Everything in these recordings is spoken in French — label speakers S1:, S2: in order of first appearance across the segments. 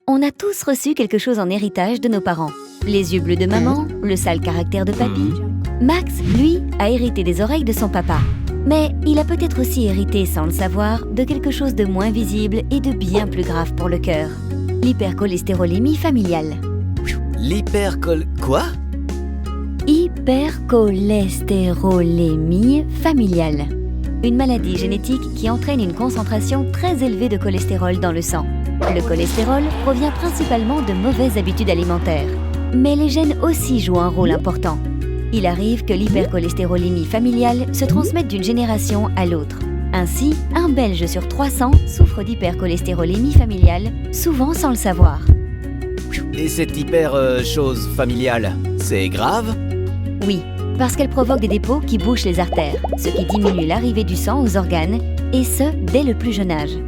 S1: On a tous reçu quelque chose en héritage de nos parents. Les yeux bleus de maman, le sale caractère de papy. Max, lui, a hérité des oreilles de son papa. Mais il a peut-être aussi hérité, sans le savoir, de quelque chose de moins visible et de bien plus grave pour le cœur. L'hypercholestérolémie familiale.
S2: Quoi?
S1: Hypercholestérolémie familiale. Une maladie génétique qui entraîne une concentration très élevée de cholestérol dans le sang. Le cholestérol provient principalement de mauvaises habitudes alimentaires. Mais les gènes aussi jouent un rôle important. Il arrive que l'hypercholestérolémie familiale se transmette d'une génération à l'autre. Ainsi, un Belge sur 300 souffre d'hypercholestérolémie familiale, souvent sans le savoir.
S2: Et cette chose familiale, c'est grave?
S1: Oui, parce qu'elle provoque des dépôts qui bouchent les artères, ce qui diminue l'arrivée du sang aux organes, et ce, dès le plus jeune âge.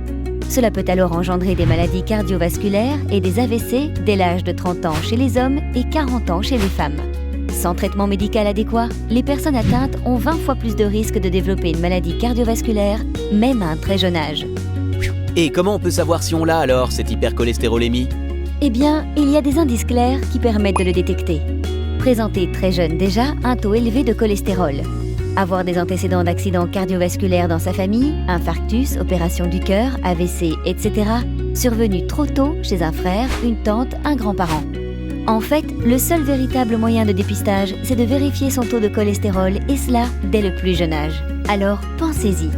S1: Cela peut alors engendrer des maladies cardiovasculaires et des AVC dès l'âge de 30 ans chez les hommes et 40 ans chez les femmes. Sans traitement médical adéquat, les personnes atteintes ont 20 fois plus de risques de développer une maladie cardiovasculaire, même à un très jeune âge.
S2: Et comment on peut savoir si on l'a alors, cette hypercholestérolémie?
S1: Eh bien, il y a des indices clairs qui permettent de le détecter. Présenter très jeune déjà un taux élevé de cholestérol. Avoir des antécédents d'accidents cardiovasculaires dans sa famille, infarctus, opération du cœur, AVC, etc., survenus trop tôt chez un frère, une tante, un grand-parent. En fait, le seul véritable moyen de dépistage, c'est de vérifier son taux de cholestérol, et cela dès le plus jeune âge. Alors, pensez-y.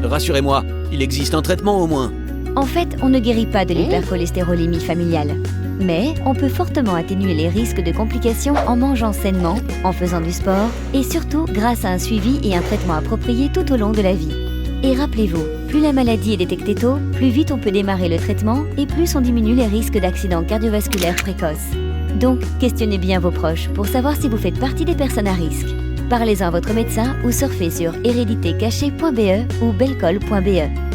S2: Rassurez-moi, il existe un traitement au moins.
S1: En fait, on ne guérit pas de l'hypercholestérolémie familiale. Mais on peut fortement atténuer les risques de complications en mangeant sainement, en faisant du sport et surtout grâce à un suivi et un traitement approprié tout au long de la vie. Et rappelez-vous, plus la maladie est détectée tôt, plus vite on peut démarrer le traitement et plus on diminue les risques d'accidents cardiovasculaires précoces. Donc, questionnez bien vos proches pour savoir si vous faites partie des personnes à risque. Parlez-en à votre médecin ou surfez sur héréditécachée.be ou belcol.be.